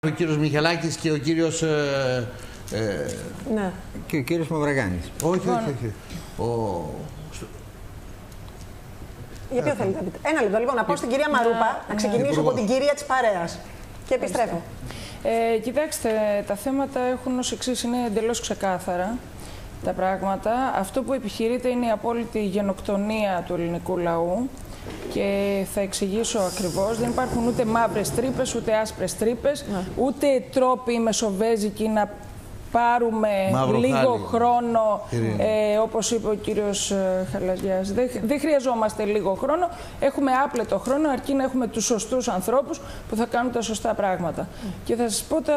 Ο κύριος Μιχαλάκης και ο κύριος... ναι. Και ο κύριος Μαυραγάνης. Όχι. Για ποιο θέλετε να πείτε? Ένα λεπτό. Λοιπόν, να πω στην κυρία Μαρούπα, να ξεκινήσω από την κυρία της παρέας. Και επιστρέφω. Κοιτάξτε, τα θέματα έχουν ως εξής, είναι εντελώς ξεκάθαρα τα πράγματα. Αυτό που επιχειρείται είναι η απόλυτη γενοκτονία του ελληνικού λαού. Και θα εξηγήσω ακριβώς. Δεν υπάρχουν ούτε μαύρες τρύπες, ούτε άσπρες τρύπες, ούτε τρόποι μεσοβέζικοι να πάρουμε λίγο χρόνο, όπως είπε ο κύριος Χαλαζιάς. Δεν χρειαζόμαστε λίγο χρόνο, έχουμε άπλετο χρόνο, αρκεί να έχουμε τους σωστούς ανθρώπους που θα κάνουν τα σωστά πράγματα. Και θα σας πω τα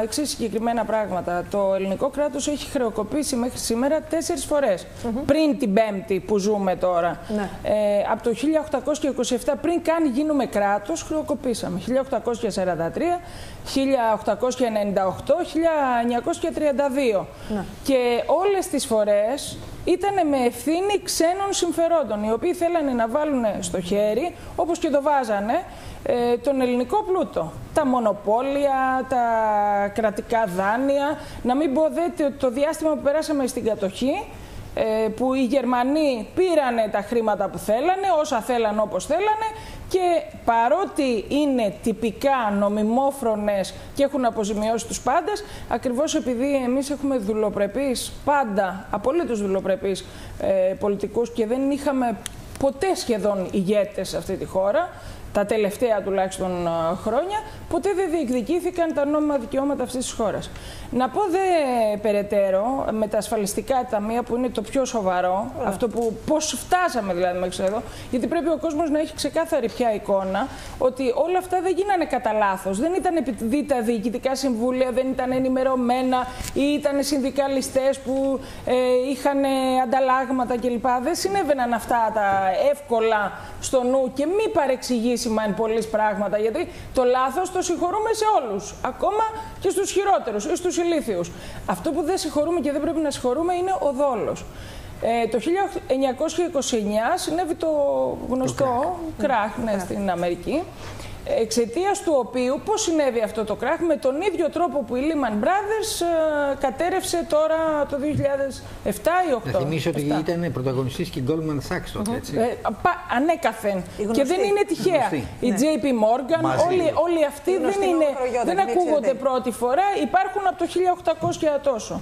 εξής συγκεκριμένα πράγματα. Το ελληνικό κράτος έχει χρεοκοπήσει μέχρι σήμερα 4 φορές. Πριν την Πέμπτη που ζούμε τώρα. Από το 1827, πριν καν γίνουμε κράτος, χρεοκοπήσαμε. 1843, 1898, 1932. Και όλες τις φορές ήταν με ευθύνη ξένων συμφερόντων, οι οποίοι θέλανε να βάλουν στο χέρι, όπως και το βάζανε, τον ελληνικό πλούτο. Τα μονοπόλια, τα κρατικά δάνεια, να μην πω το διάστημα που περάσαμε στην κατοχή, που οι Γερμανοί πήρανε τα χρήματα που θέλανε, όσα θέλανε όπως θέλανε, και παρότι είναι τυπικά νομιμόφρονες και έχουν αποζημιώσει τους πάντες, ακριβώς επειδή εμείς έχουμε δουλοπρεπείς, πάντα απολύτως δουλοπρεπείς πολιτικούς και δεν είχαμε ποτέ σχεδόν ηγέτες σε αυτή τη χώρα, τα τελευταία τουλάχιστον χρόνια, ποτέ δεν διεκδικήθηκαν τα νόμιμα δικαιώματα αυτής της χώρας. Να πω δε περαιτέρω, με τα ασφαλιστικά ταμεία που είναι το πιο σοβαρό, αυτό που πώς φτάσαμε δηλαδή μέχρι εδώ, γιατί πρέπει ο κόσμος να έχει ξεκάθαρη πια εικόνα ότι όλα αυτά δεν γίνανε κατά λάθος. Δεν ήταν επειδή τα διοικητικά συμβούλια δεν ήταν ενημερωμένα ή ήταν συνδικαλιστές που είχαν ανταλλάγματα κλπ. Δεν συνέβαιναν αυτά τα εύκολα στο νου και μη παρεξηγήσιμα εν πολλής πράγματα, γιατί το λάθος το συγχωρούμε σε όλους, ακόμα και στους χειρότερους ή στους ηλίθιους. Αυτό που δεν συγχωρούμε και δεν πρέπει να συγχωρούμε είναι ο δόλος. Το 1929 συνέβη το γνωστό κράχ στην Αμερική, εξαιτίας του οποίου, πώς συνέβη αυτό το κράχ, με τον ίδιο τρόπο που η Lehman Brothers κατέρευσε τώρα το 2007 ή 2008. Να θυμίσω ότι ήταν πρωταγωνιστής και η Goldman Sachs τότε, έτσι. Ανέκαθεν. Και δεν είναι τυχαία. Η JP Morgan, όλοι αυτοί δεν ακούγονται πρώτη φορά, υπάρχουν από το 1800 τόσο.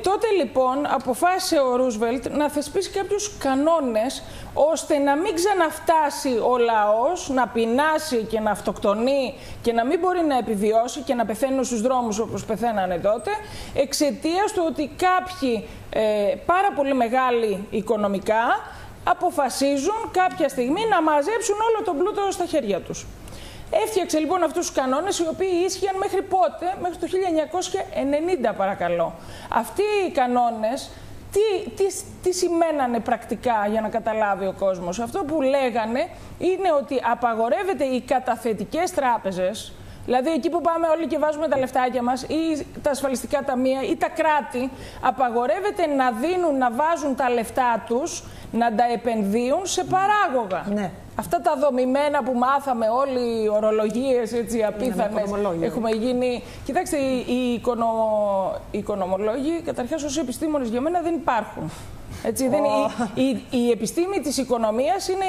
Τότε λοιπόν αποφάσισε ο Ρούσβελτ να θεσπίσει κάποιους κανόνες ώστε να μην ξαναφτάσει ο λαός να πεινάσει και να αυτοκτονεί και να μην μπορεί να επιβιώσει και να πεθαίνουν στους δρόμους όπως πεθαίνανε τότε, εξαιτίας του ότι κάποιοι πάρα πολύ μεγάλοι οικονομικά αποφασίζουν κάποια στιγμή να μαζέψουν όλο τον πλούτο στα χέρια τους. Έφτιαξε λοιπόν αυτούς τους κανόνες, οι οποίοι ίσχυαν μέχρι πότε? Μέχρι το 1990 παρακαλώ. Αυτοί οι κανόνες τι σημαίνανε πρακτικά, για να καταλάβει ο κόσμος? Αυτό που λέγανε είναι ότι απαγορεύεται οι καταθετικές τράπεζες, δηλαδή εκεί που πάμε όλοι και βάζουμε τα λεφτάκια μας ή τα ασφαλιστικά ταμεία ή τα κράτη, απαγορεύεται να δίνουν, να βάζουν τα λεφτά τους, να τα επενδύουν σε παράγωγα. Ναι. Αυτά τα δομημένα που μάθαμε όλοι, οι ορολογίες έτσι απίθανες, έχουμε γίνει... Κοιτάξτε, οι οικονομολόγοι, καταρχάς ως επιστήμονες για μένα δεν υπάρχουν. Έτσι, η επιστήμη της οικονομίας είναι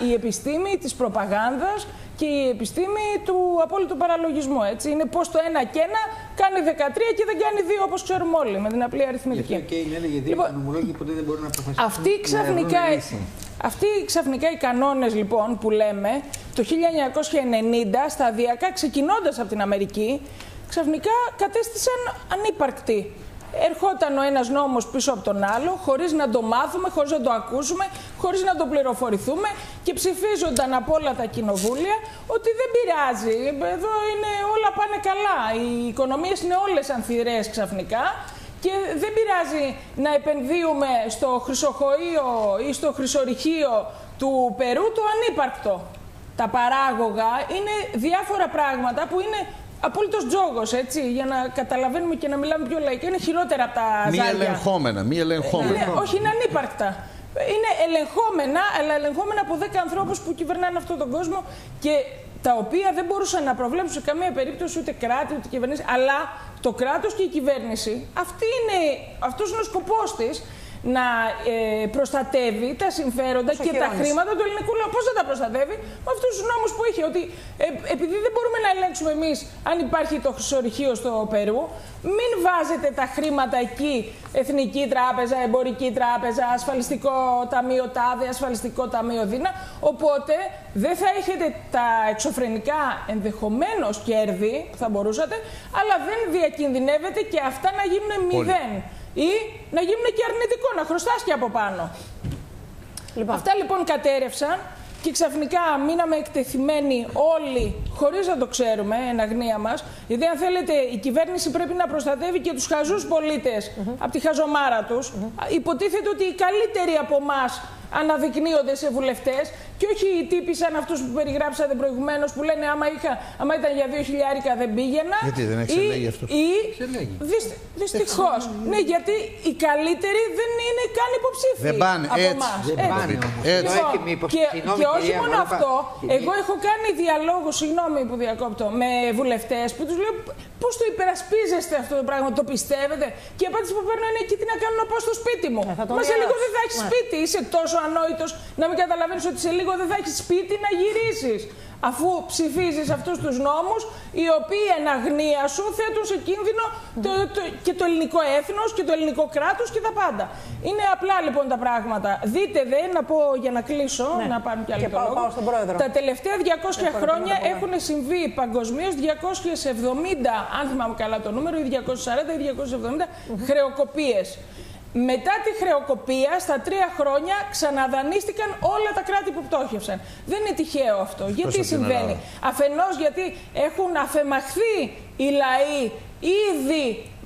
η επιστήμη της προπαγάνδας και η επιστήμη του απόλυτου παραλογισμού. Έτσι. Είναι πως το 1 και 1 κάνει 13 και δεν κάνει 2, όπως ξέρουμε όλοι, με την απλή αριθμητική. Και έλεγε δύο οικονομολόγοι ποτέ δεν μπορούν να αποφασίσουν. Αυτοί ξαφνικά οι κανόνες λοιπόν που λέμε το 1990 σταδιακά, ξεκινώντας από την Αμερική, ξαφνικά κατέστησαν ανύπαρκτοι. Ερχόταν ο ένας νόμος πίσω από τον άλλο, χωρίς να το μάθουμε, χωρίς να το ακούσουμε, χωρίς να το πληροφορηθούμε, και ψηφίζονταν από όλα τα κοινοβούλια ότι δεν πειράζει, εδώ είναι, όλα πάνε καλά, οι οικονομίες είναι όλες ανθυρές ξαφνικά και δεν πειράζει να επενδύουμε στο χρυσοχοείο ή στο χρυσορυχείο του Περού το ανύπαρκτο. Τα παράγωγα είναι διάφορα πράγματα που είναι απόλυτος τζόγος, έτσι, για να καταλαβαίνουμε και να μιλάμε πιο λαϊκά. Είναι χειρότερα από τα ζάρια. Μη ελεγχόμενα. Όχι, είναι ανύπαρκτα. Είναι ελεγχόμενα, αλλά ελεγχόμενα από 10 ανθρώπους που κυβερνάνε αυτόν τον κόσμο και τα οποία δεν μπορούσαν να προβλέψουν σε καμία περίπτωση ούτε κράτη ούτε κυβερνήσεις, αλλά το κράτος και η κυβέρνηση, αυτός είναι ο σκοπός της, να προστατεύει τα συμφέροντα και τα χρήματα του ελληνικού λαού. Πώς θα τα προστατεύει? Με αυτούς τους νόμους που έχει. Ότι επειδή δεν μπορούμε να ελέγξουμε εμείς αν υπάρχει το χρυσορυχείο στο Περού, μην βάζετε τα χρήματα εκεί, Εθνική Τράπεζα, Εμπορική Τράπεζα, Ασφαλιστικό Ταμείο ΤΑΔΕ, Ασφαλιστικό Ταμείο ΔΥΝΑ. Οπότε δεν θα έχετε τα εξωφρενικά ενδεχομένως κέρδη που θα μπορούσατε, αλλά δεν διακινδυνεύετε και αυτά να γίνουν μηδέν. Ή να γίνουν και αρνητικό, να χρωστάς και από πάνω. Αυτά λοιπόν κατέρευσαν και ξαφνικά μείναμε εκτεθειμένοι όλοι, χωρίς να το ξέρουμε, εν αγνία μας. Γιατί αν θέλετε, η κυβέρνηση πρέπει να προστατεύει και τους χαζούς πολίτες από τη χαζομάρα τους. Υποτίθεται ότι οι καλύτεροι από εμάς αναδεικνύονται σε βουλευτές και όχι οι τύποι σαν αυτούς που περιγράψατε προηγουμένως που λένε άμα ήταν για 2.000 δεν πήγαινα. Γιατί δεν εξελέγει αυτό? Δυστυχώς. Ναι, γιατί οι καλύτεροι δεν είναι καν υποψήφιοι. Δεν πάνε έτσι. Και όχι μόνο αυτό, εγώ έχω κάνει διαλόγους, συγγνώμη που διακόπτω, με βουλευτές που τους λέω πώς το υπερασπίζεστε αυτό το πράγμα, το πιστεύετε? Και η απάντηση που παίρνω είναι εκεί τι να κάνω, να πάω στο σπίτι μου. Μα σε λίγο δεν θα έχεις σπίτι, είσαι τόσο ανόητος να μην καταλαβαίνεις ότι σε λίγο δεν θα έχεις σπίτι να γυρίσεις. Αφού ψηφίζεις αυτούς τους νόμους, οι οποίοι εν αγνία σου θέτουν σε κίνδυνο και το ελληνικό έθνος και το ελληνικό κράτος και τα πάντα. Είναι απλά λοιπόν τα πράγματα. Δείτε να πω για να κλείσω, να πάρουν κι άλλοι το λόγο. Πάω στον πρόεδρο. Τα τελευταία 200 χρόνια έχουν συμβεί παγκοσμίως 270, αν θυμάμαι καλά το νούμερο, ή 240 ή 270 χρεοκοπίες. Μετά τη χρεοκοπία, στα 3 χρόνια ξαναδανείστηκαν όλα τα κράτη που πτώχευσαν. Δεν είναι τυχαίο αυτό. Γιατί συμβαίνει? Αφενός γιατί έχουν αφεμαχθεί οι λαοί ήδη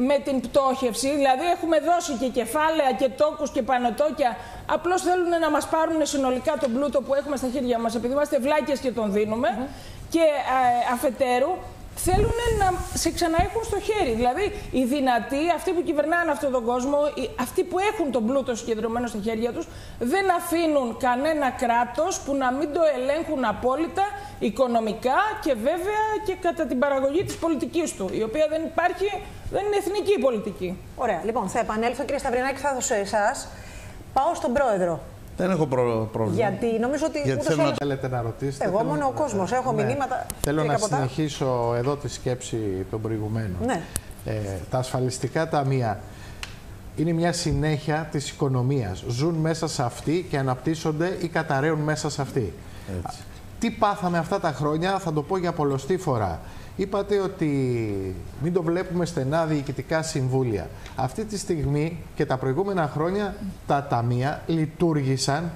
με την πτώχευση, δηλαδή έχουμε δώσει και κεφάλαια και τόκους και πανωτόκια, απλώς θέλουν να μας πάρουν συνολικά τον πλούτο που έχουμε στα χέρια μας, επειδή είμαστε βλάκες και τον δίνουμε, και αφετέρου θέλουν να σε ξαναέχουν στο χέρι. Δηλαδή, οι δυνατοί, αυτοί που κυβερνάνε αυτόν τον κόσμο, αυτοί που έχουν τον πλούτο συγκεντρωμένο στα χέρια τους, δεν αφήνουν κανένα κράτος που να μην το ελέγχουν απόλυτα, οικονομικά και βέβαια και κατά την παραγωγή της πολιτικής του, η οποία δεν υπάρχει, δεν είναι εθνική πολιτική. Ωραία. Λοιπόν, θα επανέλθω, κύριε Σταυρινάκη, θα δώσω εσάς. Πάω στον πρόεδρο. Δεν έχω πρόβλημα. Γιατί νομίζω ότι. Γιατί θέλετε να ρωτήσετε. Εγώ μόνο ο κόσμος. Έχω μηνύματα. Θέλω να συνεχίσω εδώ τη σκέψη των προηγουμένων. Ναι. Τα ασφαλιστικά ταμεία είναι μια συνέχεια της οικονομίας. Ζουν μέσα σε αυτή και αναπτύσσονται ή καταραίουν μέσα σε αυτή. Έτσι. Τι πάθαμε αυτά τα χρόνια, θα το πω για πολλοστή φορά. Είπατε ότι μην το βλέπουμε στενά διοικητικά συμβούλια. Αυτή τη στιγμή και τα προηγούμενα χρόνια τα ταμεία λειτουργήσαν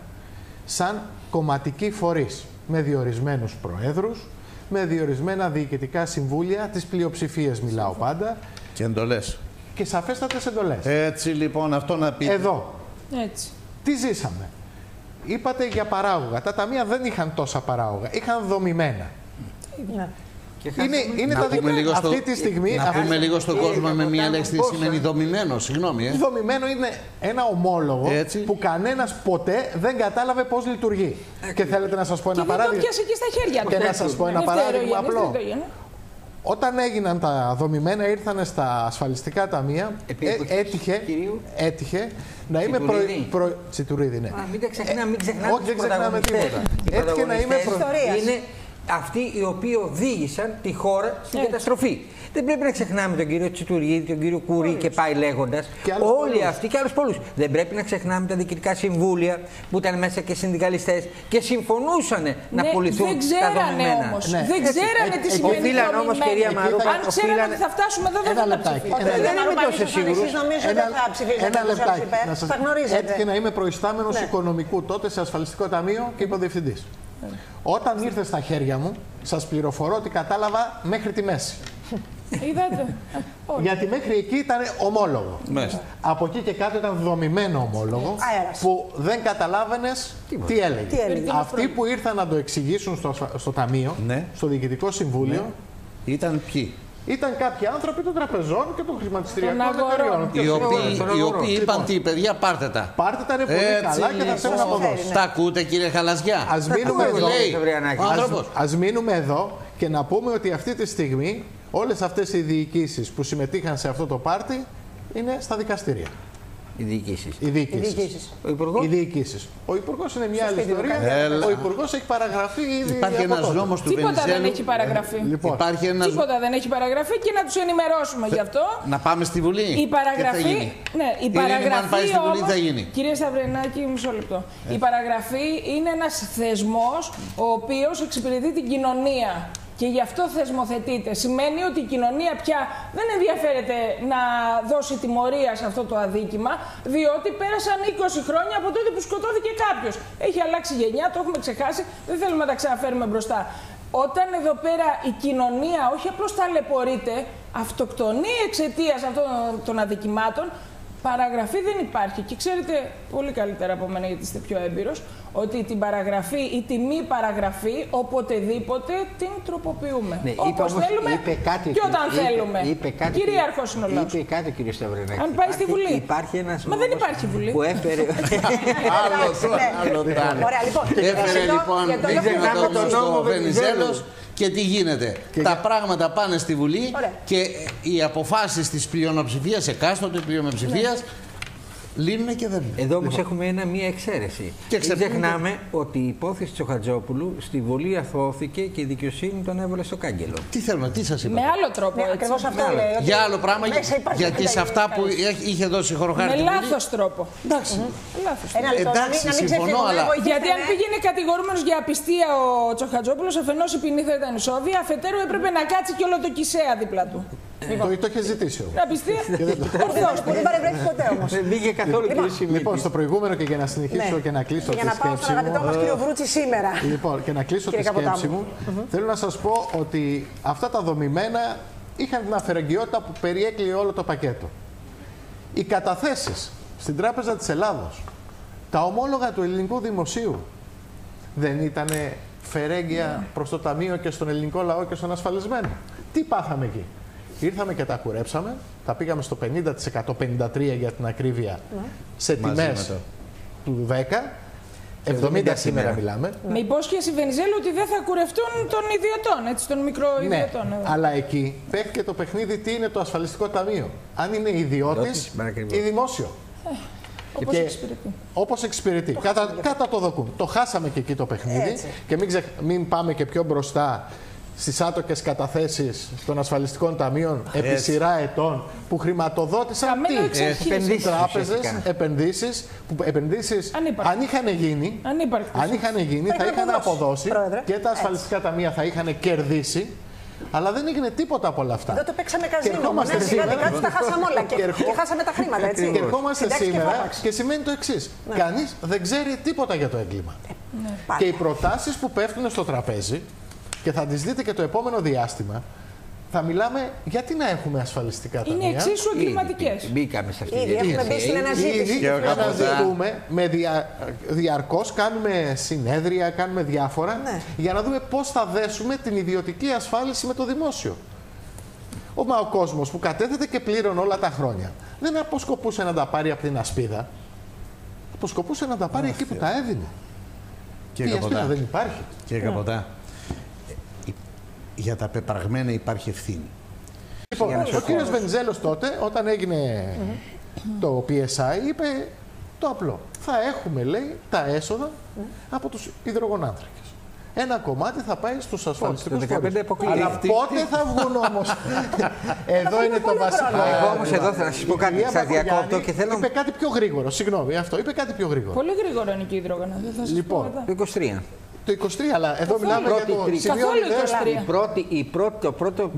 σαν κομματικοί φορείς, με διορισμένους προέδρους, με διορισμένα διοικητικά συμβούλια, τις πλειοψηφίες μιλάω πάντα. Και εντολές. Και σαφέστατες εντολές. Έτσι λοιπόν, αυτό να πείτε. Εδώ. Έτσι. Τι ζήσαμε? Είπατε για παράγωγα. Τα ταμεία δεν είχαν τόσα παράγωγα, είχαν δομημένα. Ναι. Είναι τα δικά αυτή τη στιγμή. Να πούμε λίγο στον κόσμο με μία λέξη τι σημαίνει δομημένο. Συγγνώμη. Δομημένο είναι ένα ομόλογο που κανένας ποτέ δεν κατάλαβε πώς λειτουργεί. Και θέλετε να σας πω ένα παράδειγμα? Και το πιάσε και στα χέρια του. Και να σας πω ένα παράδειγμα απλό. Όταν έγιναν τα δομημένα, ήρθαν στα ασφαλιστικά ταμεία, έτυχε να είμαι Τσιτουρίδη, ναι. Μην τα ξεχνάμε, μην ξεχνάμε. Όχι, δεν ξεχνάμε τίποτα. Έτυχε να είμαι είναι αυτοί οι οποίοι οδήγησαν τη χώρα στην καταστροφή. Δεν πρέπει να ξεχνάμε τον κύριο Τσιτουρίδη, τον κύριο Κουρί και πάει λέγοντας. Όλοι αυτοί και άλλους πολλούς. Δεν πρέπει να ξεχνάμε τα διοικητικά συμβούλια που ήταν μέσα και συνδικαλιστές και συμφωνούσαν να πουληθούν τα δομημένα. Όμως. Δεν ξέρανε τι σημαίνει. Οφείλαν όμως, κυρία Μαρούπα, αν ξέρανε ότι θα φτάσουμε εδώ, δεν θα ψηφίσουμε. Δεν είμαι τόσο σίγουρος. Ένα λεπτάκι. Έτυχε να είμαι προϊστάμενος οικονομικού τότε σε ασφαλιστικό ταμείο και υποδιευθυντής. Όταν ήρθε στα χέρια μου, σας πληροφορώ ότι κατάλαβα μέχρι τη μέση. Είδατε. Γιατί μέχρι εκεί ήταν ομόλογο. Από εκεί και κάτω ήταν δομημένο ομόλογο που δεν καταλάβαινες τι έλεγε. Αυτοί που ήρθαν να το εξηγήσουν στο ταμείο, στο διοικητικό συμβούλιο, ήταν ποιοι? Ήταν κάποιοι άνθρωποι των τραπεζών και των χρηματιστηριακών Των εταιριών. Οι οποίοι είπαν τι, παιδιά, πάρτε τα. Πάρτε τα, είναι πολύ καλά και θα σε αποδώσει. Τα ακούτε, κύριε Χαλαζιά? Ας μείνουμε εδώ και να πούμε ότι αυτή τη στιγμή όλες αυτές οι διοικήσεις που συμμετείχαν σε αυτό το πάρτι είναι στα δικαστήρια. Οι διοικήσεις. Οι διοικήσεις. Ο Υπουργός είναι μια άλλη ιστορία. Ο Υπουργός έχει παραγραφεί ήδη. Υπάρχει ένας νόμος του Τίποτα Βενιζέλου. δεν έχει παραγραφεί. Λοιπόν, υπάρχει ένας... Τίποτα δεν έχει παραγραφεί και να τους ενημερώσουμε γι' αυτό. Να πάμε στη Βουλή. Η παραγραφή. Ναι, η παραγραφή αν πάει στη Βουλή όμως, θα γίνει. Κύριε Σταυρινάκη, μισό λεπτό. Η παραγραφή είναι ένας θεσμός ο οποίος εξυπηρετεί την κοινωνία. Και γι' αυτό θεσμοθετείται. Σημαίνει ότι η κοινωνία πια δεν ενδιαφέρεται να δώσει τιμωρία σε αυτό το αδίκημα, διότι πέρασαν 20 χρόνια από τότε που σκοτώθηκε κάποιος. Έχει αλλάξει γενιά, το έχουμε ξεχάσει, δεν θέλουμε να τα ξαναφέρουμε μπροστά. Όταν εδώ πέρα η κοινωνία όχι απλώς ταλαιπωρείται, αυτοκτονεί εξαιτίας αυτών των αδικημάτων, παραγραφή δεν υπάρχει. Και ξέρετε πολύ καλύτερα από μένα, γιατί είστε πιο έμπειρος, ότι την παραγραφή ή τη μη παραγραφή οποτεδήποτε την τροποποιούμε. Ναι, όπως θέλουμε και όταν θέλουμε. Κυρίαρχος είναι ο λαός. Είπε κάτι, κύριε Σταυρινάκη. Αν πάει στη Βουλή. Υπάρχει ένας Μα δεν υπάρχει Βουλή. Που έφερε. Ωραία, λοιπόν. Έφερε λοιπόν το Βενιζέλος. Και τι γίνεται? Τα πράγματα πάνε στη Βουλή. Και οι αποφάσεις της πλειονοψηφίας, εκάστοτε πλειονοψηφίας, λύνουν και δεν λύνουν. Εδώ όμως έχουμε μία εξαίρεση. Δεν ξεχνάμε ότι η υπόθεση του Χατζόπουλου στη Βουλή αθώθηκε και η δικαιοσύνη τον έβαλε στο κάγκελο. Τι θέλουμε, τι σας είπα? Με άλλο τρόπο. Ακριβώς αυτό λέει. Για άλλο πράγμα, γιατί σε αυτά που είχε δώσει χωροχάρτη. Με λάθος τρόπο. Εντάξει. Εντάξει, συμφωνώ, αλλά. Γιατί αν πήγαινε κατηγορούμενος για απιστία ο Τσοχατζόπουλος, αφενός η ποινή θα ήταν ισόβια, αφετέρου έπρεπε να κάτσει και όλο το Κισέα δίπλα του. Το είχε ζητήσει όμως. Απιστία. Ορθώς, που δεν παρευρέθη ποτέ όμως. Δεν πήγε καθόλου κύριε Σιμίτη. Λοιπόν, στο προηγούμενο και για να συνεχίσω και να κλείσω τη σκέψη μου. Για να πάω στον αγαπητό μας κύριο Βρούτση σήμερα. Λοιπόν, και να κλείσω τη σκέψη μου, θέλω να σας πω ότι αυτά τα δομημένα είχαν την αφαιρεγγιότητα που περιέκλειε όλο το πακέτο. Οι καταθέσεις στην Τράπεζα της Ελλάδος, τα ομόλογα του ελληνικού δημοσίου, δεν ήταν φερέγγια προς το Ταμείο και στον ελληνικό λαό και στον ασφαλισμένο? Τι πάθαμε εκεί? Ήρθαμε και τα κουρέψαμε, τα πήγαμε στο 50%, 53% για την ακρίβεια, σε τιμές του 10, 70 σήμερα μιλάμε. Με υπόσχεση Βενιζέλου ότι δεν θα κουρευτούν των ιδιωτών, έτσι, των μικροϊδιωτών. Ναι, αλλά εκεί παίχτηκε το παιχνίδι τι είναι το ασφαλιστικό ταμείο. Αν είναι ιδιώτης ή δημόσιο. Όπως εξυπηρετεί. Όπως εξυπηρετεί. Κάτα το δοκούν. Το χάσαμε και εκεί το παιχνίδι. Έτσι. Και μην πάμε και πιο μπροστά στις άτοκες καταθέσεις των ασφαλιστικών ταμείων επί σειρά ετών που χρηματοδότησαν τράπεζες, επενδύσεις αν είχαν γίνει, θα είχαν αποδώσει και τα ασφαλιστικά ταμεία θα είχαν κερδίσει. Αλλά δεν έγινε τίποτα από όλα αυτά. Εδώ το παίξαμε καζίνο. Κάτι τα χάσαμε όλα και χάσαμε τα χρήματα, έτσι. Και ερχόμαστε σήμερα και σημαίνει το εξής. Κανείς δεν ξέρει τίποτα για το έγκλημα. Και οι προτάσεις που πέφτουν στο τραπέζι, και θα τις δείτε και το επόμενο διάστημα, θα μιλάμε γιατί να έχουμε ασφαλιστικά ταμεία. Είναι εξίσου εγκληματικές. Μπήκαμε σε αυτή τη διαδικασία. Ήδη έχουμε μπει στην αναζήτηση. Ήδη αναζητούμε διαρκώς, κάνουμε συνέδρια, κάνουμε διάφορα, για να δούμε πώς θα δέσουμε την ιδιωτική ασφάλιση με το δημόσιο. Ο κόσμος που κατέθεται και πλήρωνε όλα τα χρόνια, δεν αποσκοπούσε να τα πάρει από την ασπίδα, αποσκοπούσε να τα πάρει εκεί που τα έδινε. Και η ασπίδα δεν υπάρχει. Κύριε Καποτά, για τα πεπραγμένα υπάρχει ευθύνη. Λοιπόν, ο κύριος Βενιζέλος τότε, όταν έγινε το PSI, είπε το απλό. Θα έχουμε, λέει, τα έσοδα από τους υδρογονάνθρακες. Ένα κομμάτι θα πάει στους ασφαλιστικούς φορείς. Αλλά πότε θα βγουν όμως? Εδώ είναι το βασικό. Εγώ όμως εδώ θα σας πω κάτι. Σας διακόπτω και θέλω. Είπε κάτι πιο γρήγορο. Συγγνώμη, αυτό. Είπε κάτι πιο γρήγορο. Πολύ γρήγορο είναι και η υδρογονάνθρακες. Λοιπόν, το 23. Το 23, αλλά εδώ μιλάμε για το σημείο 0. Το πρώτο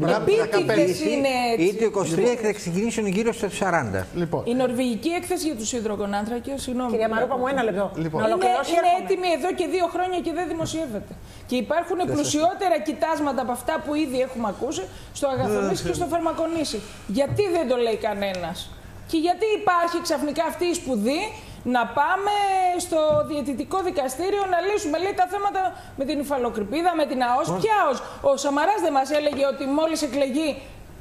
είναι ή το 23 θα ξεκινήσουν γύρω στο 40. Λοιπόν. Η νορβηγική έκθεση για τους υδρογονάνθρακες, συγγνώμη. Κυρία Μαρούπα μου, ένα λεπτό. Λοιπόν. Είναι έτοιμη εδώ και 2 χρόνια και δεν δημοσιεύεται. Και υπάρχουν πλουσιότερα κοιτάσματα από αυτά που ήδη έχουμε ακούσει στο Αγαθονήσι και στο Φαρμακονήσι. Γιατί δεν το λέει κανένας? Και γιατί υπάρχει ξαφνικά αυτή η σπουδή να πάμε στο διαιτητικό δικαστήριο να λύσουμε, λέει, τα θέματα με την υφαλοκρηπίδα, με την ΑΟΣ? Ποια ΑΟΣ? Ο Σαμαράς δεν μας έλεγε ότι μόλις εκλεγεί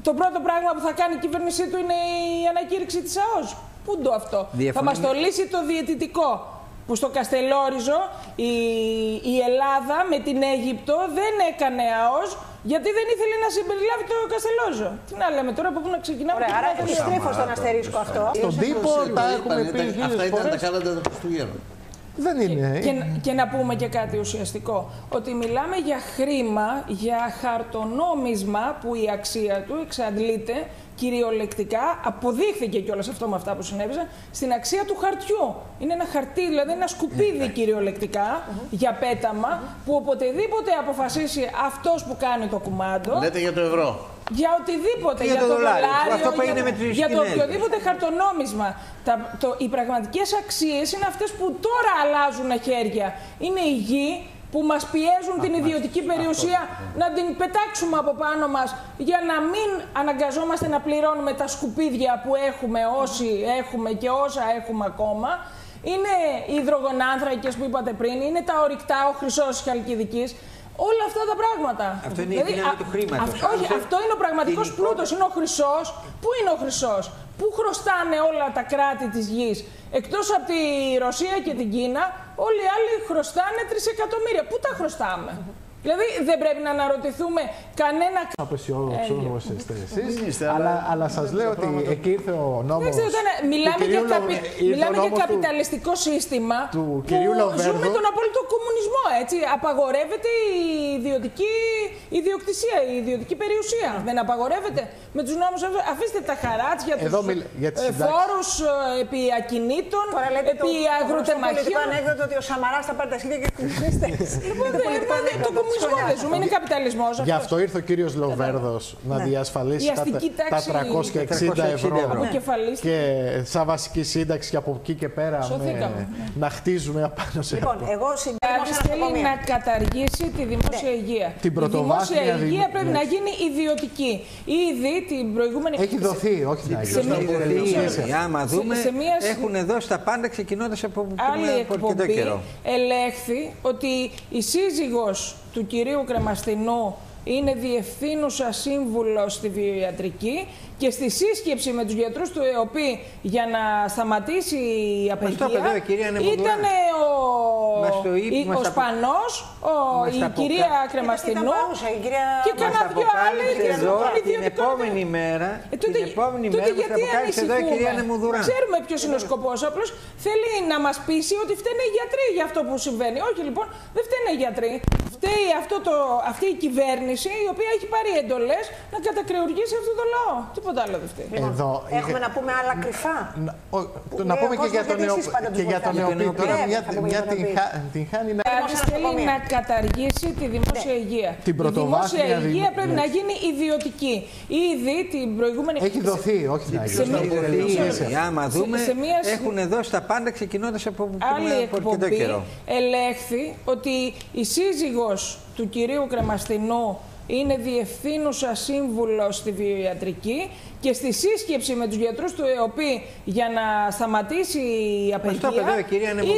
το πρώτο πράγμα που θα κάνει η κυβέρνησή του είναι η ανακήρυξη της ΑΟΣ. Πού το αυτό. Θα μας το λύσει το διαιτητικό. Που στο Καστελόριζο η Ελλάδα με την Αίγυπτο δεν έκανε ΑΟΣ γιατί δεν ήθελε να συμπεριλάβει το Καστελόριζο. Τι να λέμε τώρα, από πού να ξεκινάμε. Ωραία, άρα επιστρέφω στον αστερίσκο αυτό. Στον τύπο τα έχουμε πει χίλιες φορές. Αυτά ήταν τα κάλαντα των Χριστουγέννων. Δεν είναι. Και να πούμε και κάτι ουσιαστικό. Ότι μιλάμε για χρήμα, για χαρτονόμισμα που η αξία του εξαντλείται κυριολεκτικά, αποδείχθηκε κιόλας αυτό με αυτά που συνέβησαν, στην αξία του χαρτιού. Είναι ένα χαρτί, δηλαδή ένα σκουπίδι κυριολεκτικά για πέταμα, που οποτεδήποτε αποφασίσει αυτός που κάνει το κουμάντο. Λέτε για το ευρώ. Για οτιδήποτε, για το δολάριο, για το οποιοδήποτε χαρτονόμισμα. Οι πραγματικές αξίες είναι αυτές που τώρα αλλάζουν χέρια. Είναι η γη που μας πιέζουν την ιδιωτική περιουσία να την πετάξουμε από πάνω μας για να μην αναγκαζόμαστε να πληρώνουμε τα σκουπίδια που έχουμε όσοι έχουμε και όσα έχουμε ακόμα. Είναι οι υδρογονάνθρακες που είπατε πριν, είναι τα ορυκτά, ο χρυσός της Χαλκιδικής. Όλα αυτά τα πράγματα. Αυτό είναι η δύναμη του χρήματος. Όχι, αυτό είναι ο πραγματικός πλούτος, είναι ο χρυσός. Πού είναι ο χρυσός, πού χρωστάνε όλα τα κράτη της γης. Εκτός από τη Ρωσία και την Κίνα, όλοι οι άλλοι χρωστάνε 3 εκατομμύρια. Πού τα χρωστάμε. Δηλαδή δεν πρέπει να αναρωτηθούμε κανένα. Απεσιόδοξος είστε εσείς, αλλά σας λέω ότι εκεί ήρθε ο νόμος. Μιλάμε για καπιταλιστικό σύστημα του που ζούμε τον απόλυτο κομμουνισμό. Έτσι. Απαγορεύεται η ιδιοκτησία, η ιδιωτική περιουσία. Δεν απαγορεύεται με τους νόμους. Αφήστε τα χαράτσια, τους φόρους επί ακινήτων, επί αγροτεμαχίων. Είναι πολιτικό ανέκδοτο ότι ο Σαμαράς θα πάρει τα σχέδια και τους κομμουνιστές. Είναι καπιταλισμός. Γι' αυτό ήρθε ο κύριος Λοβέρδος να διασφαλίσει τα 360 ευρώ και σαν βασική σύνταξη και από εκεί και πέρα να χτίζουμε απάνω σε αυτό. Λοιπόν, εγώ θέλει να καταργήσει τη δημόσια υγεία. Η δημόσια υγεία πρέπει να γίνει ιδιωτική. Ήδη την προηγούμενη. Έχει δοθεί, όχι να γίνει. Άμα δούμε, έχουν δώσει τα πάντα ξεκινώντας από άλλη εκπομπή. Ελέγχθη ότι η σύζυγος του κυρίου Κρεμαστινού είναι διευθύνουσα σύμβουλος στη βιοιατρική και στη σύσκεψη με τους γιατρούς του ΕΟΠΗ για να σταματήσει η απεργία ήταν ο Σπανός, η κυρία Κρεμαστινού και κανένα δυο άλλοι. Την επόμενη μέρα θα αποκάλυψε εδώ η κυρία Νεμουδουρά. Ξέρουμε ποιος είναι ο σκοπός, απλώς θέλει να μας πείσει ότι φταίνε οι γιατροί για αυτό που συμβαίνει. Όχι λοιπόν, δεν φταίνε οι γιατροί. Φταίει αυτή η κυβέρνηση η οποία έχει πάρει εντολές να κατακρεουργήσει αυτό το λαό. Τίποτα άλλο δεν φταίει. Έχουμε να πούμε άλλα κρυφά. Να πούμε και για τον ΕΟΠΗ. Τώρα μια την χάνει να... Θέλει να καταργήσει τη δημόσια υγεία. Η δημόσια υγεία πρέπει να γίνει ιδιωτική. Ήδη την προηγούμενη. Έχει δοθεί, όχι να γίνει. Άμα δούμε, έχουν δώσει τα πάντα ξεκινώντας από άλλη εκπομπή. Ελέγχθη ότι η σύζυγος του κυρίου Κρεμαστινού είναι διευθύνουσα σύμβουλος στη βιοιατρική και στη σύσκεψη με τους γιατρούς του ΕΟΠΗ για να σταματήσει η απεργία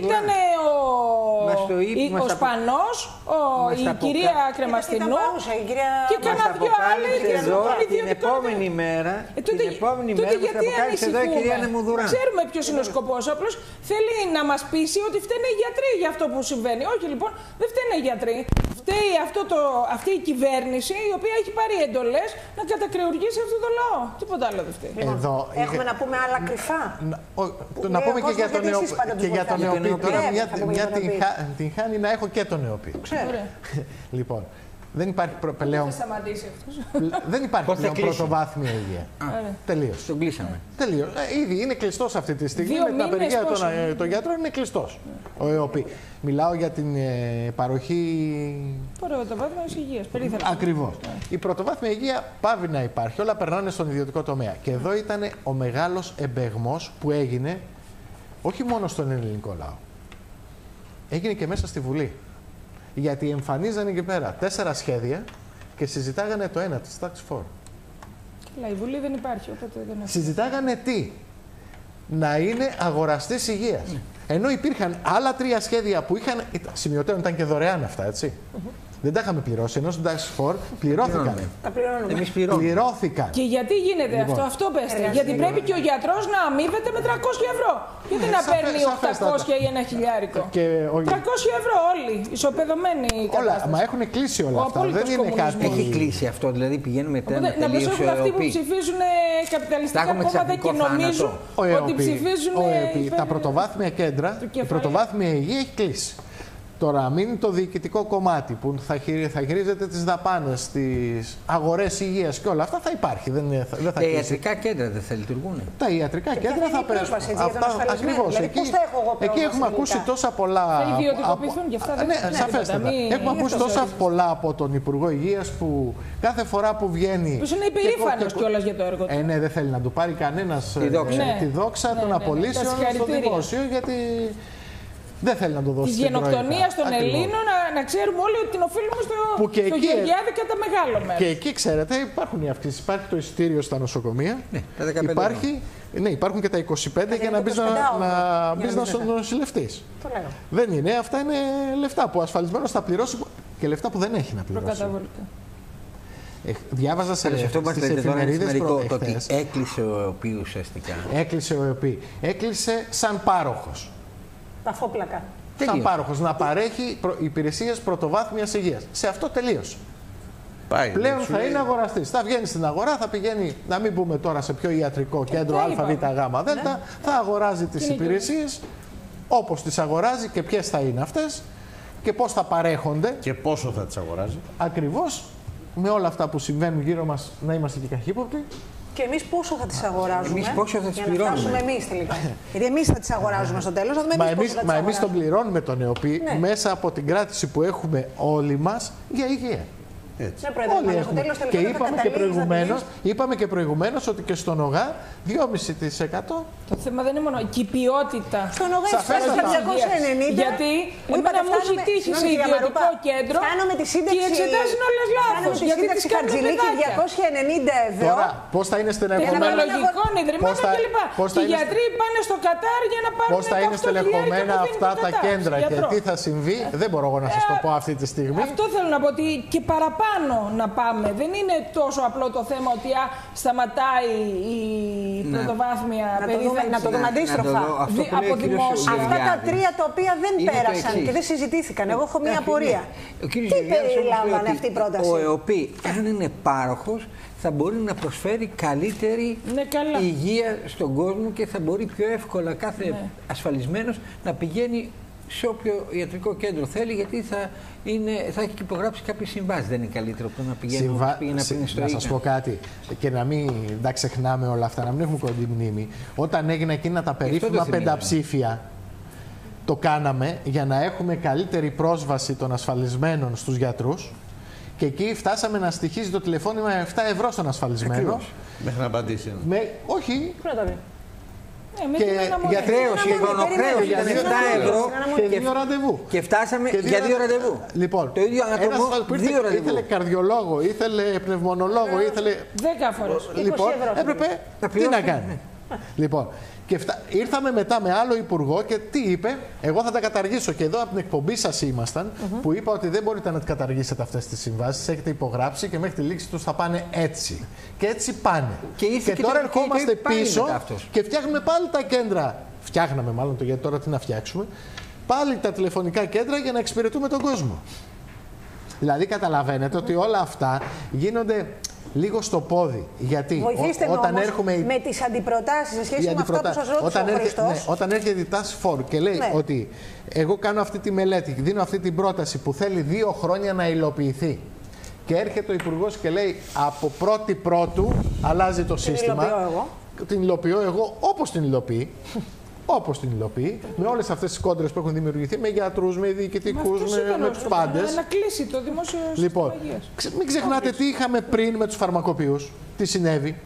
ήταν ο Σπανός, η κυρία Κρεμαστινού και κανένα δυο άλλοι. Την επόμενη μέρα θα αποκάλυψε εδώ η κυρία Νεμουδουρά. Ξέρουμε ποιος είναι ο σκοπός, απλώς θέλει να μας πείσει ότι φταίνε οι γιατροί για αυτό που συμβαίνει. Όχι λοιπόν, δεν φταίνε οι γιατροί. Φταίει αυτή η κυβέρνηση η οποία έχει πάρει εντολές να κατακρεουργήσει αυτό το λαό. Τίποτα άλλο δεν φταίει. Έχουμε να πούμε άλλα κρυφά. Να πούμε και για τον ΕΟΠΗ. Τώρα μια την χάνει να έχω και τον ΕΟΠΗ. Λοιπόν, δεν υπάρχει πλέον. Δεν υπάρχει πλέον πρωτοβάθμια υγεία. Τελείως. Τον κλείσαμε. Τελείως. Ήδη είναι κλειστός αυτή τη στιγμή. Με την απεργία των γιατρών είναι κλειστός ο ΕΟΠΗ. Μιλάω για την παροχή. Πρωτοβάθμια υγεία. Ακριβώς. Η πρωτοβάθμια υγεία πάβει να υπάρχει. Όλα περνάνε στον ιδιωτικό τομέα. Και εδώ ήταν ο μεγάλος εμπεγμός που έγινε όχι μόνο στον ελληνικό λαό. Έγινε και μέσα στη Βουλή. Γιατί εμφανίζανε εκεί πέρα 4 σχέδια και συζητάγανε το ένα της Tax 4. Καλά, η Βουλή δεν υπάρχει, οπότε δεν έχει. Συζητάγανε τι? Να είναι αγοραστής υγείας. Ενώ υπήρχαν άλλα 3 σχέδια που είχαν. Σημειωτέων ήταν και δωρεάν αυτά, έτσι. Δεν τα είχαμε πληρώσει, ενώ στην Task Force πληρώθηκαν. Τα πληρώνουμε. Εμείς πληρώνουμε. Πληρώθηκαν. Και γιατί γίνεται αυτό πέστε. Γιατί πρέπει και ο γιατρός να αμείβεται με 300 ευρώ. Γιατί να παίρνει 800 ή 1 χιλιάρικο. 300 ευρώ όλοι, ισοπεδωμένοι οι κατάσταση. Μα έχουν κλείσει όλα αυτά. Δεν είναι κάτι. Έχει κλείσει αυτό, δηλαδή πηγαίνουμε τελείως. Να προσέχουν αυτοί που ψηφίζουν καπιταλιστικά κόμματα και νομίζουν ότι ψηφίζουν. Τα πρωτοβάθμια κέντρα, η πρωτοβάθμια υγεία έχει κλείσει. Τώρα, μείνει το διοικητικό κομμάτι που θα χειρίζεται τις δαπάνες, τις αγορές υγείας και όλα αυτά, θα υπάρχει. Δεν θα τα ιατρικά κέντρα δεν θα λειτουργούν. Τα ιατρικά κέντρα θα πέσουν. Ακριβώς. Εκεί έχουμε ακούσει τόσα πολλά. Θα ιδιωτικοποιηθούν και αυτά. Ναι, σαφέστατα. Έχουμε ακούσει τόσα πολλά από τον Υπουργό Υγείας που κάθε φορά που βγαίνει. Που είναι υπερήφανος κιόλας για το έργο του. Ναι, δεν θέλει να του πάρει κανένας τη δόξα των απολύσεων στο δημόσιο, γιατί. Δεν θέλει να το δώσει. Τη γενοκτονία των Ελλήνων, να ξέρουμε όλοι ότι την οφείλουμε στο Γεωργιάδη κατά μεγάλο μέρος. Και εκεί, ξέρετε, υπάρχουν οι αυξήσεις. Υπάρχει το εισιτήριο στα νοσοκομεία. Ναι, τα 15 υπάρχουν και τα 25 για να μπει να νοσηλευτείς. Δεν είναι. Αυτά είναι λεφτά που ασφαλισμένος θα πληρώσει και λεφτά που δεν έχει να πληρώσει. Διάβαζα στις εφημερίδες προχθές. Έκλεισε ο ΕΟΠΗ ουσιαστικά. Έκλεισε ο ΕΟΠΗ. Έκλεισε σαν πάροχος. Τα φόπλακα. Σαν πάροχος να παρέχει υπηρεσίες πρωτοβάθμιας υγείας. Σε αυτό τελείωσε. Πλέον θα είναι αγοραστής. Θα βγαίνει στην αγορά, θα πηγαίνει, να μην πούμε τώρα σε πιο ιατρικό κέντρο ΑΒΓΔ, θα αγοράζει τις υπηρεσίες όπως τις αγοράζει και ποιες θα είναι αυτές και πώς θα παρέχονται. Και πόσο θα τις αγοράζει. Ακριβώς με όλα αυτά που συμβαίνουν γύρω μας να είμαστε και καχύποπτοι. Και εμείς πόσο θα τις αγοράζουμε. Εμείς πόσο θα τις πληρώνουμε. Για να φτάσουμε εμείς τελικά. Γιατί εμείς θα τις αγοράζουμε στο τέλος. Μα εμείς τον πληρώνουμε τον ΕΟΠΗ μέσα από την κράτηση που έχουμε όλοι μας για υγεία. Έτσι. Όλοι έχουμε. Και είπαμε και προηγουμένως ότι και στον ΟΓΑ 2,5%. Το θέμα δεν είναι μόνο και η ποιότητα. Στον ΟΓΑ εισφέρει 290. Γιατί εμένα μου έχει τύχει σε ιδιωτικό κέντρο και εξετάζουν όλες λάθος. Γιατί τις κάνουν παιδάκια. 290 ευρώ. Τώρα, πώς θα είναι στενεχωμένα. Τεχνολογικών ιδρυμάτων κλπ. Οι γιατροί πάνε στο Κατάρ για να πάρουν. Πώς θα είναι στελεχωμένα αυτά τα κέντρα και τι θα συμβεί, δεν μπορώ εγώ να σας το πω αυτή τη στιγμή. Αυτό θέλω να πω ότι και παραπάνω να πάμε. Δεν είναι τόσο απλό το θέμα ότι σταματάει η πρωτοβάθμια περίθαλψη. Να το δούμε αντίστροφα. Από δημόσια. Αυτά τα τρία τα οποία δεν πέρασαν και δεν συζητήθηκαν. Εγώ έχω μία απορία. Τι περιλάμβανε αυτή η πρόταση. Ο ΕΟΠΗ, αν είναι πάροχος, θα μπορεί να προσφέρει καλύτερη υγεία στον κόσμο και θα μπορεί πιο εύκολα κάθε ασφαλισμένος να πηγαίνει σε όποιο ιατρικό κέντρο θέλει, γιατί θα έχει και υπογράψει κάποιες συμβάσεις. Δεν είναι καλύτερο που να πηγαίνει να σας πω κάτι και να μην τα ξεχνάμε όλα αυτά, να μην έχουμε κοντή μνήμη. Όταν έγιναν εκείνα τα περίφημα πενταψήφια, το κάναμε για να έχουμε καλύτερη πρόσβαση των ασφαλισμένων στους γιατρούς και εκεί φτάσαμε να στοιχίζει το τηλεφώνημα 7 ευρώ στον ασφαλισμένο. Μέχρι να απαντήσει. Όχι. Και για χρέωση, για χρονοχρέωση, για 7 ευρώ και 2 ραντεβού. Και φτάσαμε για 2 ραντεβού. Λοιπόν, το ίδιο άτομο, 2 ραντεβού. Ήθελε καρδιολόγο, ήθελε πνευμονολόγο, ήθελε. 10 φορές. Λοιπόν, έπρεπε τι να κάνει. Λοιπόν, και ήρθαμε μετά με άλλο υπουργό και τι είπε, εγώ θα τα καταργήσω. Και εδώ από την εκπομπή σας ήμασταν, που είπα ότι δεν μπορείτε να καταργήσετε αυτές τις συμβάσεις, έχετε υπογράψει και μέχρι τη λήξη τους θα πάνε έτσι. Και έτσι πάνε. Και τώρα ερχόμαστε πίσω και φτιάχνουμε πάλι τα κέντρα. Φτιάχναμε μάλλον το γιατί τώρα τι να φτιάξουμε. Πάλι τα τηλεφωνικά κέντρα για να εξυπηρετούμε τον κόσμο. Δηλαδή καταλαβαίνετε ότι όλα αυτά γίνονται λίγο στο πόδι. Γιατί όταν έρχομαι. Με τις αντιπροτάσεις σε σχέση με αυτά που σας ρώτησε ο Χριστός. Όταν έρχεται η Task Force και λέει ότι εγώ κάνω αυτή τη μελέτη, δίνω αυτή την πρόταση που θέλει 2 χρόνια να υλοποιηθεί. Και έρχεται ο Υπουργός και λέει από 1η Πρώτου αλλάζει το σύστημα. Την υλοποιώ εγώ όπως την υλοποιεί. Όπως την υλοποιεί, με όλες αυτές τις κόντρες που έχουν δημιουργηθεί, με γιατρούς, με διοικητικούς, με τους πάντες. Να κλείσει το δημόσιο λοιπόν, μην ξεχνάτε τι είχαμε πριν με τους φαρμακοποιούς, τι συνέβη.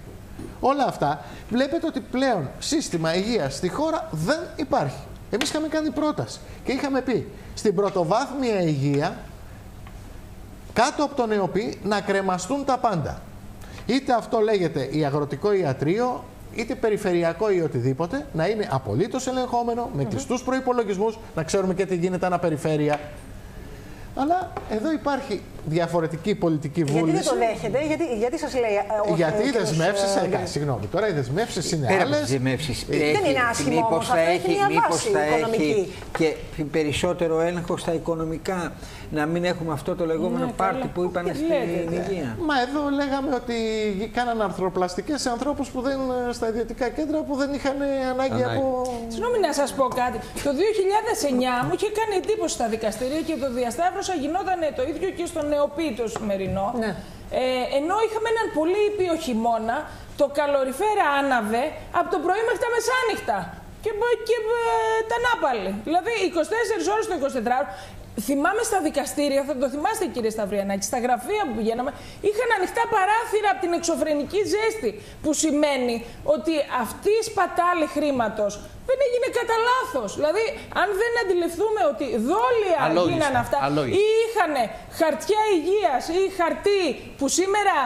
Όλα αυτά βλέπετε ότι πλέον σύστημα υγείας στη χώρα δεν υπάρχει. Εμείς είχαμε κάνει πρόταση και είχαμε πει στην πρωτοβάθμια υγεία, κάτω από τον ΕΟΠΗ, να κρεμαστούν τα πάντα. Είτε αυτό λέγεται ιαγροτικό ιατρείο, είτε περιφερειακό ή οτιδήποτε, να είναι απολύτως ελεγχόμενο, με κλειστούς προϋπολογισμούς, να ξέρουμε και τι γίνεται ανά περιφέρεια. Αλλά εδώ υπάρχει διαφορετική πολιτική βούληση. Γιατί δεν το δέχεται, γιατί σας λέει όχι? Γιατί οι δεσμεύσεις, συγγνώμη, τώρα οι δεσμεύσεις είναι άλλες. Δεν είναι άσχημο όμως, αυτό έχει μια βάση οικονομική. Και περισσότερο έλεγχο στα οικονομικά, να μην έχουμε αυτό το λεγόμενο πάρτι που είπαν στην υγεία. Μα εδώ λέγαμε ότι κάναν αρθροπλαστικές σε ανθρώπους που δεν, στα ιδιωτικά κέντρα που δεν είχαν ανάγκη από... Συγγνώμη να σας πω κάτι. Το 2009 μου είχε κάνει εντύπωση στα δικαστήρια και το διασταύρωσα, γινόταν το ίδιο και στο νεοποίητο το σημερινό. Ναι. Ενώ είχαμε έναν πολύ ήπιο χειμώνα, το καλοριφέρα άναβε από το πρωί μέχρι τα μεσάνυχτα. Και τα νάπαλη. Δηλαδή 24 ώρες το 24ωρο. Θυμάμαι στα δικαστήρια, θα το θυμάστε κύριε Σταυριανάκη, στα γραφεία που πηγαίναμε, είχαν ανοιχτά παράθυρα από την εξωφρενική ζέστη. Που σημαίνει ότι αυτή η σπατάλη χρήματος δεν έγινε κατά λάθος. Δηλαδή, αν δεν αντιληφθούμε ότι δόλια γίνανε αυτά ή είχαν χαρτιά υγείας ή χαρτί που σήμερα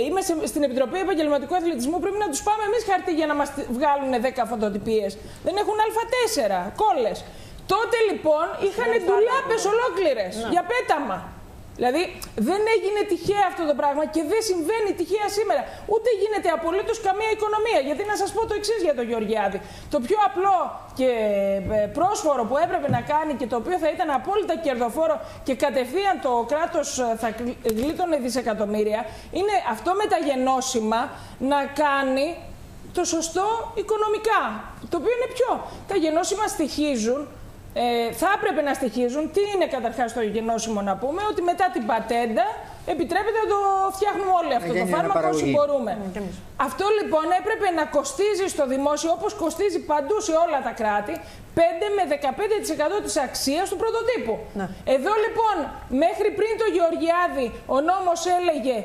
είμαι στην Επιτροπή Επαγγελματικού Αθλητισμού, πρέπει να τους πάμε εμείς χαρτί για να μας βγάλουν 10 φωτοτυπίες. Δεν έχουν Α4, κόλλες. Τότε λοιπόν είχαν ντουλάπες ολόκληρες για πέταμα. Δηλαδή δεν έγινε τυχαία αυτό το πράγμα και δεν συμβαίνει τυχαία σήμερα. Ούτε γίνεται απολύτως καμία οικονομία. Γιατί να σας πω το εξής για τον Γεωργιάδη. Το πιο απλό και πρόσφορο που έπρεπε να κάνει και το οποίο θα ήταν απόλυτα κερδοφόρο και κατευθείαν το κράτος θα γλίτωνε δισεκατομμύρια, είναι αυτό με τα γενώσιμα να κάνει το σωστό οικονομικά. Το οποίο είναι ποιο? Τα γενώσιμα στοιχίζουν. Θα έπρεπε να στοιχίζουν. Τι είναι καταρχάς το γενώσιμο να πούμε? Ότι μετά την πατέντα επιτρέπεται να το φτιάχνουμε όλοι αυτό το φάρμακο όσο μπορούμε. Αυτό λοιπόν έπρεπε να κοστίζει στο δημόσιο, όπως κοστίζει παντού σε όλα τα κράτη, 5 με 15% της αξίας του πρωτοτύπου. Εδώ λοιπόν μέχρι πριν το Γεωργιάδη ο νόμος έλεγε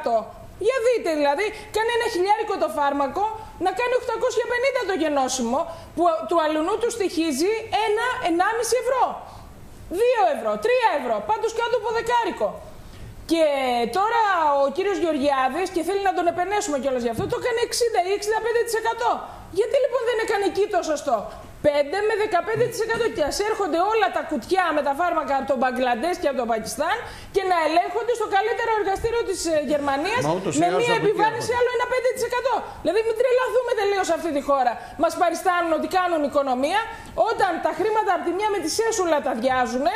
85%. Για δείτε δηλαδή, κάνει ένα χιλιάρικο το φάρμακο, να κάνει 850 το γενώσιμο, που του αλουνού του στοιχίζει 1,5 ευρώ. 2 ευρώ, 3 ευρώ, πάντως κάτω από δεκάρικο. Και τώρα ο κύριος Γεωργιάδης, και θέλει να τον επενέσουμε κιόλας γι' αυτό, το έκανε 60 ή 65%. Γιατί λοιπόν δεν έκανε εκεί το σωστό? 5 με 15% και ας έρχονται όλα τα κουτιά με τα φάρμακα από τον Μπαγκλαντές και από τον Πακιστάν και να ελέγχονται στο καλύτερο εργαστήριο της Γερμανίας με μία επιβάρυνση άλλο ένα 5%. Δηλαδή μην τρελαθούμε τελείως αυτή τη χώρα. Μας παριστάνουν ότι κάνουν οικονομία όταν τα χρήματα από τη μια με τη σέσουλα τα διάζουν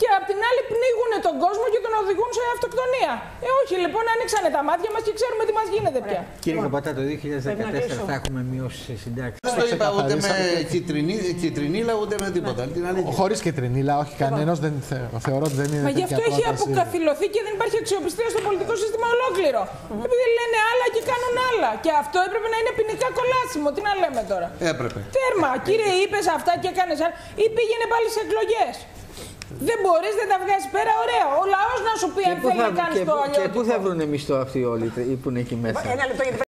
και απ' την άλλη πνίγουν τον κόσμο και τον οδηγούν σε αυτοκτονία. Όχι, λοιπόν, ανοίξανε τα μάτια μας και ξέρουμε τι μας γίνεται πια. Κύριε Καπατά, το 2014 θα έχουμε μειώσει σε συντάξεις. Δεν το είπα ούτε με κιτρινίλα ούτε με τίποτα. Χωρίς κιτρινίλα, όχι κανένας. Θεωρώ ότι δεν είναι. Μα γι' αυτό έχει αποκαθιλωθεί και δεν υπάρχει αξιοπιστία στο πολιτικό σύστημα ολόκληρο. Επειδή λένε άλλα και κάνουν άλλα. Και αυτό έπρεπε να είναι ποινικά κολάσιμο. Τι να λέμε τώρα? Έπρεπε. Τέρμα, κύριε, είπες αυτά και έκανες άλλα. Ή πήγαινε πάλι σε εκλογές. Δεν μπορείς, δεν τα βγάζεις πέρα, ωραία. Ο λαός να σου πει αν θέλει να κάνεις το αλλιώτικο. Και πού θα βρουν μισθό αυτοί όλοι που είναι εκεί μέσα? Ένα λεπτό, γιατί